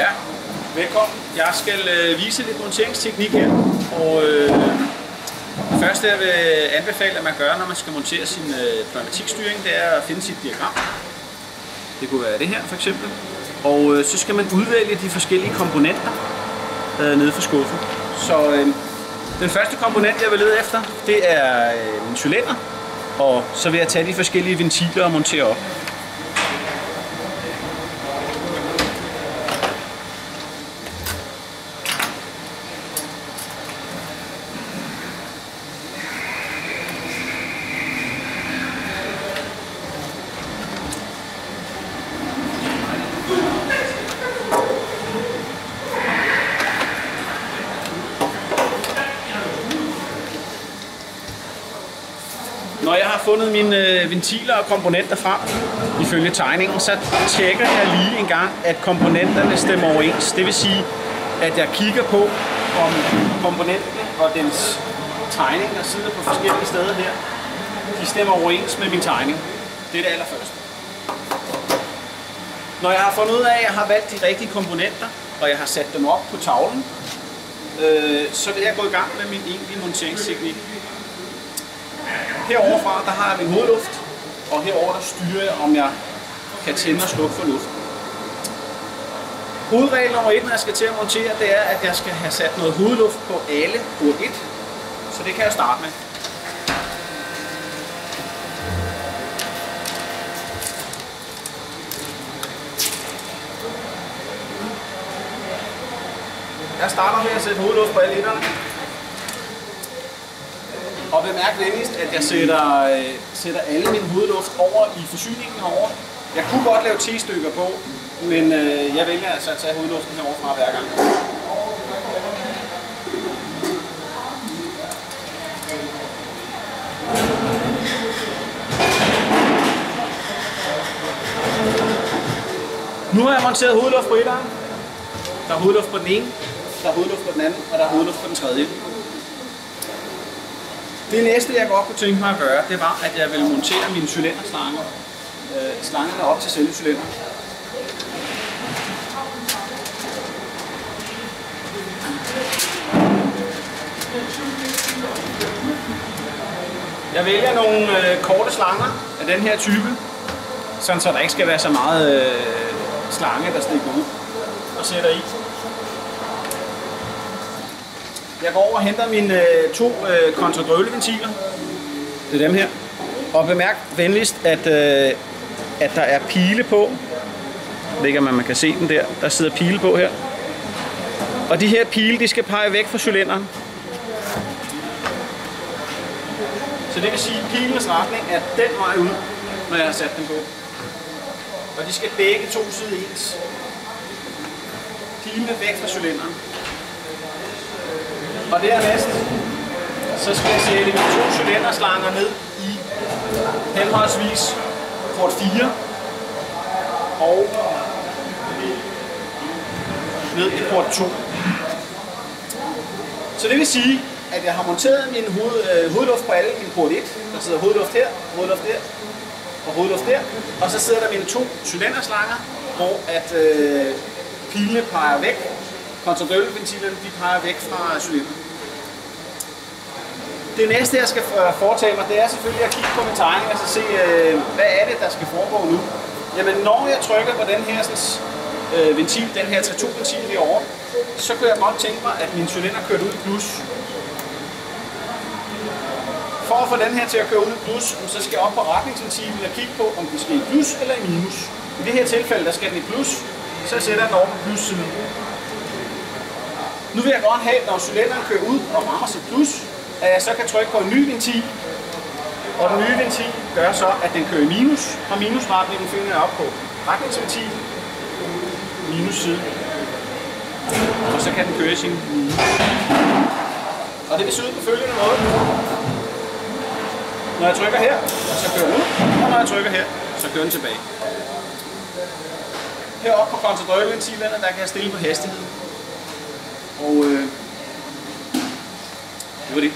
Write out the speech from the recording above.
Ja, velkommen. Jeg skal vise lidt monteringsteknik her. Og det første jeg vil anbefale, at man gør, når man skal montere sin pneumatikstyring, det er at finde sit diagram. Det kunne være det her for eksempel. Og så skal man udvælge de forskellige komponenter nede for skuffen. Så den første komponent, jeg vil lede efter, det er min cylinder. Og så vil jeg tage de forskellige ventiler og montere op. Når jeg har fundet mine ventiler og komponenter frem ifølge tegningen, så tjekker jeg lige en gang, at komponenterne stemmer overens. Det vil sige, at jeg kigger på, om komponenten og dens tegning, der sidder på forskellige steder her, de stemmer overens med min tegning. Det er det allerførste. Når jeg har fundet ud af, at jeg har valgt de rigtige komponenter, og jeg har sat dem op på tavlen, så vil jeg gå i gang med min egentlige monteringsteknik. Heroverfra, der har jeg min hovedluft, og herover der styrer jeg, om jeg kan tænde og slukke for luften. Hovedregel nummer 1, når jeg skal til at montere, det er, at jeg skal have sat noget hovedluft på alle port 1. Så det kan jeg starte med. Jeg starter med at sætte hovedluft på alle etterne. Og bemærk venligst, at jeg sætter alle min hovedluft over i forsyningen herover. Jeg kunne godt lave T-stykker på, men jeg vælger altså at tage hovedluften herover fra hver gang. Nu har jeg monteret hovedluft på etteren. Der er hovedluft på den ene, der er hovedluft på den anden, og der er hovedluft på den tredje. Det næste, jeg godt kunne tænke mig at gøre, det var, at jeg ville montere mine cylinderslanger. Slangerne op til selve cylinderen. Jeg vælger nogle korte slanger af den her type, sådan så der ikke skal være så meget slange, der stikker ud og sætter i. Jeg går over og henter mine to kontradrøvleventiler. Det er dem her. Og bemærk venligst, at der er pile på. Jeg ved ikke, om man kan se den der. Der sidder pile på her. Og de her pile, de skal pege væk fra cylinderen. Så det vil sige, at pilenes retning er den vej ud, når jeg har sat dem på. Og de skal begge to sidde ens. Pilene væk fra cylinderen. Og dernæst, så skal jeg sætte mine to cylinderslanger ned i henholdsvis port 4 og ned i port 2. Så det vil sige, at jeg har monteret min hovedluft på alle mine port 1. Der sidder hovedluft her, hovedluft der og hovedluft der. Og så sidder der mine to cylinderslanger, hvor at pilene peger væk. Kontradrøvleventilerne, de peger væk fra cylinderen. Det næste, jeg skal foretage mig, det er selvfølgelig at kigge på min tegning og så se, hvad er det, der skal foregå nu. Jamen, når jeg trykker på den her ventil, den her 3.2-ventil herovre, så kunne jeg godt tænke mig, at min cylinder kørte ud i plus. For at få den her til at køre ud i plus, så skal jeg op på retningsventilen og kigge på, om den skal i plus eller i minus. I det her tilfælde, der skal den i plus, så sætter den over på plussiden. Nu vil jeg godt have, når cylinderen kører ud og rammer sit plus, at jeg så kan trykke på en ny ventil. Og den nye ventil gør så, at den kører i minus, og minusretningen finder jeg op på retningsventil, minus side. Og så kan den køre i sin minus. Og det vil se ud på følgende måde. Når jeg trykker her, så kører den ud, og når jeg trykker her, så kører den tilbage. Heroppe på kontradrøvleventilerne, der kan jeg stille på hastigheden. Og det var det.